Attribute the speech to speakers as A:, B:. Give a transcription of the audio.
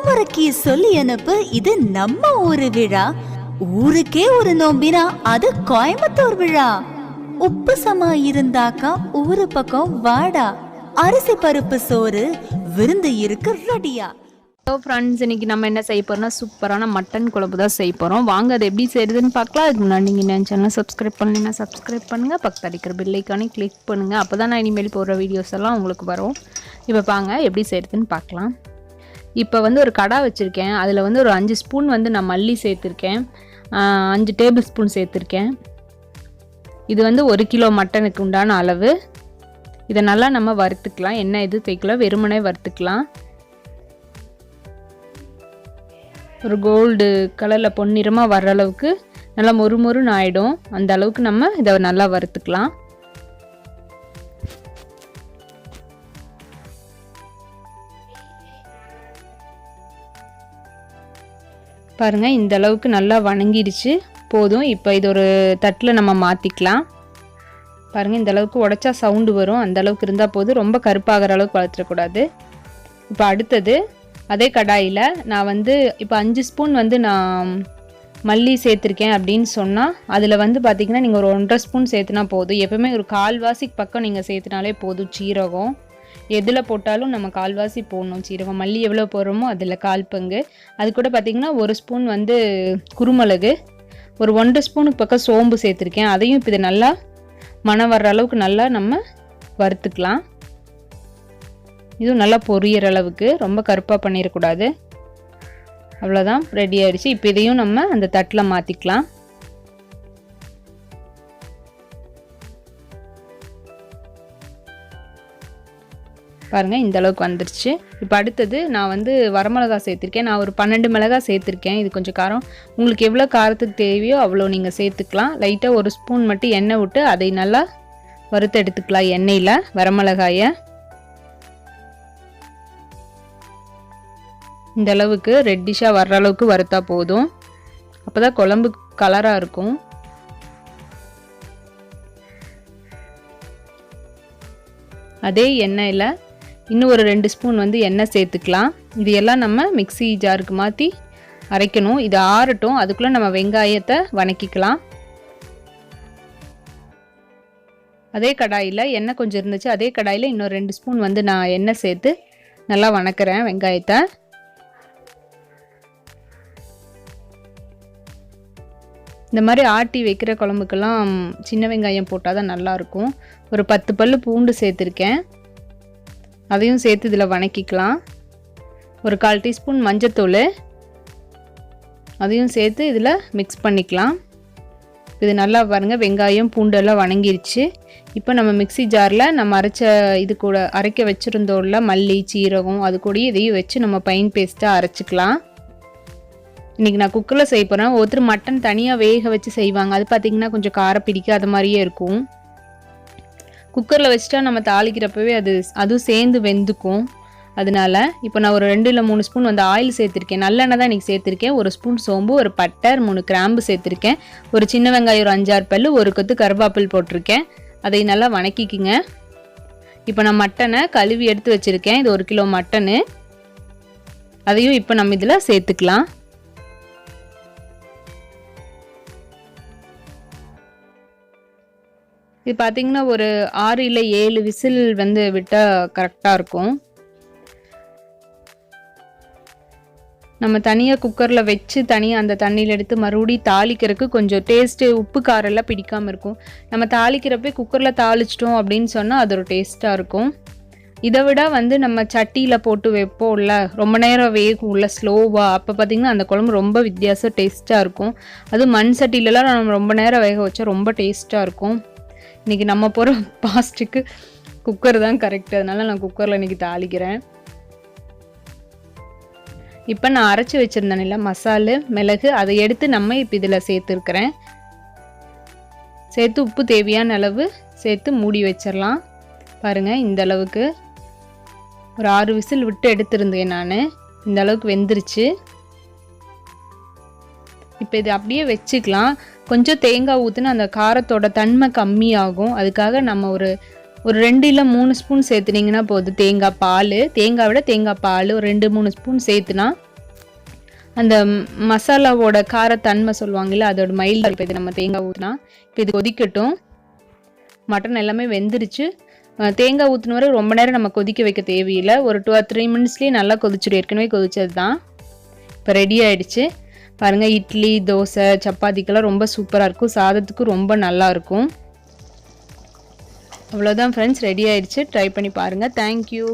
A: முறைக்கு சொல்லி அனுப்பு, இது நம்ம ஊரு விழா. ஊருக்கே ஒரு நோம்பினா அது கோயம்புத்தூர் விழா. உப்பு சமா இருந்தாக்கா ஊரு பக்கம் வாடா. அரிசி பருப்பு சோறு விருந்து இருக்கு ரெடியா.
B: ஹலோ ஃப்ரெண்ட்ஸ், இன்றைக்கி நம்ம என்ன செய்ய போகிறோம்னா சூப்பரான மட்டன் குழம்பு தான் செய்ய போகிறோம். வாங்க அதை எப்படி செய்யுதுன்னு பார்க்கலாம். அதுக்கு முன்னாடி நீங்கள் என்ன சேனலை சப்ஸ்கிரைப் பண்ணலைன்னா சப்ஸ்கிரைப் பண்ணுங்கள், பக்கத்து அடிக்கிற பெல் ஐக்கானே கிளிக் பண்ணுங்கள். அப்போ தான் நான் இனிமேல் போடுற வீடியோஸ் எல்லாம் உங்களுக்கு வரும். இப்போ வாங்க எப்படி செய்யுதுன்னு பார்க்கலாம். இப்போ ஒரு கடா வச்சுருக்கேன். அதில் ஒரு 5 ஸ்பூன் நான் மல்லி சேர்த்துருக்கேன், 5 டேபிள் ஸ்பூன் சேர்த்துருக்கேன். இது 1 கிலோ மட்டனுக்கு உண்டான அளவு. இதை நல்லா நம்ம வறுத்துக்கலாம். எண்ணெய் இது தேய்க்கலாம், வெறுமனே வறுத்துக்கலாம். ஒரு கோல்டு கலரில் பொன்னிறமாக வர்ற அளவுக்கு நல்லா மொறுமொறுன்னு ஆகிடும். அந்த அளவுக்கு நம்ம இதை நல்லா வறுத்துக்கலாம். பாருங்கள், இந்த அளவுக்கு நல்லா வணங்கிடுச்சு, போதும். இப்போ இது ஒரு தட்டில் நம்ம மாற்றிக்கலாம். பாருங்கள், இந்த அளவுக்கு உடைச்சா சவுண்டு வரும், அந்த அளவுக்கு இருந்தால் போதும். ரொம்ப கருப்பாகிற அளவுக்கு வளர்த்துடக்கூடாது. இப்போ அடுத்தது அதே கடாயில் நான் இப்போ 5 ஸ்பூன் நான் மல்லி சேர்த்துருக்கேன் அப்படின்னு சொன்னால், அதில் பார்த்திங்கன்னா நீங்கள் ஒரு 1.5 ஸ்பூன் சேர்த்துனா போதும். எப்போவுமே ஒரு கால்வாசிக்கு பக்கம் நீங்கள் சேர்த்துனாலே போதும். சீரகம் எதில் போட்டாலும் நம்ம கால்வாசி போடணும். சீரகம் மல்லி எவ்வளோ போடுறோமோ அதில் 1/4 பங்கு. அது கூட பார்த்திங்கன்னா 1 ஸ்பூன் குருமிளகு, ஒரு 1.5 ஸ்பூனுக்கு பக்கம் சோம்பு சேர்த்துருக்கேன். அதையும் இப்போ இது நல்லா மணம் வர்ற அளவுக்கு நல்லா நம்ம வறுத்துக்கலாம். இதுவும் நல்லா பொரியிற அளவுக்கு, ரொம்ப கருப்பாக பண்ணிடக்கூடாது. அவ்வளோதான், ரெடி ஆகிடுச்சு. இப்போ இதையும் நம்ம அந்த தட்டில் மாற்றிக்கலாம். பாருங்கள், இந்த அளவுக்கு வந்துருச்சு. இப்போ அடுத்தது நான் வரமிளகா சேர்த்துருக்கேன். நான் ஒரு 12 மிளகாய் சேர்த்துருக்கேன். இது கொஞ்சம் காரம், உங்களுக்கு எவ்வளோ காரத்துக்கு தேவையோ அவ்வளோ நீங்கள் சேர்த்துக்கலாம். லைட்டாக 1 ஸ்பூன் மட்டும் எண்ணெய் விட்டு அதை நல்லா வறுத்து எடுத்துக்கலாம் எண்ணெயில், வரமிளகாயை. இந்த அளவுக்கு ரெட்டிஷாக வர்ற அளவுக்கு வறுத்தா போதும். அப்போ தான் குழம்பு கலராக இருக்கும். அதே எண்ணெயில் இன்னும் ஒரு 2 ஸ்பூன் எண்ணெய் சேர்த்துக்கலாம். இது எல்லாம் நம்ம மிக்ஸி ஜாருக்கு மாற்றி அரைக்கணும். இது ஆறட்டும், அதுக்குள்ளே நம்ம வெங்காயத்தை வணக்கிக்கலாம். அதே கடாயில் எண்ணெய் கொஞ்சம் இருந்துச்சு, அதே கடாயில் இன்னொரு 2 ஸ்பூன் நான் எண்ணெய் சேர்த்து நல்லா வணக்கிறேன் வெங்காயத்தை. இந்த மாதிரி ஆட்டி வைக்கிற குழம்புக்கெல்லாம் சின்ன வெங்காயம் போட்டால் தான் நல்லாயிருக்கும். ஒரு 10 பல்லு பூண்டு சேர்த்துருக்கேன், அதையும் சேர்த்து இதில் வணக்கிக்கலாம். ஒரு 1/4 டீஸ்பூன் மஞ்சத்தூள், அதையும் சேர்த்து இதில் மிக்ஸ் பண்ணிக்கலாம். இது நல்லா பாருங்கள், வெங்காயம் பூண்டெல்லாம் வணங்கிருச்சு. இப்போ நம்ம மிக்ஸி ஜாரில் நம்ம இது கூட அரைக்க வச்சுருந்தோம்ல மல்லி சீரகம், அது கூட இதையும் வச்சு நம்ம பைன் பேஸ்ட்டாக அரைச்சிக்கலாம். இன்றைக்கி நான் குக்கரில் செய்ய போகிறேன். ஒருத்தர் மட்டன் தனியாக வேக வச்சு செய்வாங்க, அது பார்த்திங்கன்னா கொஞ்சம் காரம் பிடிக்காத மாதிரியே இருக்கும். குக்கரில் வச்சுட்டா நம்ம தாளிக்கிறப்பவே அதுவும் சேர்ந்து வெந்துக்கும். அதனால இப்போ நான் ஒரு 2 இல்லை 3 ஸ்பூன் ஆயில் சேர்த்துருக்கேன். நல்லெண்ணெய் தான் இன்றைக்கி சேர்த்துருக்கேன். 1 ஸ்பூன் சோம்பு, ஒரு பட்டை, 3 கிராம்பு சேர்த்துருக்கேன். ஒரு சின்ன வெங்காயம் ஒரு 5-6 பல்லு, ஒரு கொத்து கருவேப்பிலை போட்டிருக்கேன். அதை நல்லா வணக்கிக்குங்க. இப்போ நான் மட்டனை கழுவி எடுத்து வச்சுருக்கேன். இது 1 கிலோ மட்டனு. அதையும் இப்போ நம்ம இதில் சேர்த்துக்கலாம். இது பார்த்திங்கன்னா ஒரு 6 இல்லை 7 விசில் விட்டால் கரெக்டாக இருக்கும். நம்ம தனியாக குக்கரில் வச்சு தனியாக அந்த தண்ணியில் எடுத்து மறுபடியும் தாளிக்கிறதுக்கு கொஞ்சம் டேஸ்ட்டு உப்பு காரெல்லாம் பிடிக்காமல் இருக்கும். நம்ம தாளிக்கிறப்ப குக்கரில் தாளிச்சிட்டோம் அப்படின்னு சொன்னால் அது ஒரு டேஸ்ட்டாக இருக்கும். இதை விட நம்ம சட்டியில் போட்டு வைப்போம்ல, ரொம்ப நேரம் வேகும்ல ஸ்லோவாக, அப்போ பார்த்திங்கன்னா அந்த குழம்பு ரொம்ப வித்தியாசம் டேஸ்ட்டாக இருக்கும். அதுவும் மண் சட்டிலலாம் நம்ம ரொம்ப நேரம் வேக வச்சா ரொம்ப டேஸ்ட்டாக இருக்கும். இன்றைக்கி நம்ம போகிற பாஸ்ட்டுக்கு குக்கர் தான் கரெக்டு, அதனால் நான் குக்கரில் இன்றைக்கி தாளிக்கிறேன். இப்போ நான் அரைச்சி வச்சுருந்தேன்ல மசாலு மிளகு, அதை எடுத்து நம்ம இப்போ இதில் சேர்த்துருக்கிறேன். சேர்த்து உப்பு தேவையான அளவு சேர்த்து மூடி வச்சிடலாம். பாருங்கள், இந்த அளவுக்கு ஒரு 6 விசில் விட்டு எடுத்துருந்தேன் நான். இந்த அளவுக்கு வெந்துருச்சு. இப்போ இது அப்படியே வச்சுக்கலாம். கொஞ்சம் தேங்காய் ஊற்றினா அந்த காரத்தோட தன்மை கம்மியாகும். அதுக்காக நம்ம ஒரு ஒரு 2 இல்லை 3 ஸ்பூன் சேர்த்துனீங்கன்னா போதும். தேங்காய் விட தேங்காய் பால் ஒரு 2-3 ஸ்பூன் சேர்த்துனா அந்த மசாலாவோட காரத்தன்மை சொல்லுவாங்கல்ல, அதோட மைல்டாக இப்போ இது நம்ம தேங்காய் ஊற்றினா. இப்போ இது கொதிக்கட்டும். மட்டன் எல்லாமே வெந்துருச்சு. தேங்காய் ஊற்றின வரை ரொம்ப நேரம் நம்ம கொதிக்க வைக்க தேவையில்லை. ஒரு 2 or 3 மினிட்ஸ்லேயே நல்லா கொதிச்சிடும். ஏற்கனவே கொதிச்சது தான். இப்போ ரெடி ஆகிடுச்சு பாருங்கள். இட்லி, தோசை, சப்பாத்திக்கெல்லாம் ரொம்ப சூப்பராக இருக்கும். சாதத்துக்கும் ரொம்ப நல்லாயிருக்கும். அவ்வளோதான் ஃப்ரெண்ட்ஸ், ரெடி ஆகிடுச்சு. ட்ரை பண்ணி பாருங்கள். தேங்க்யூ.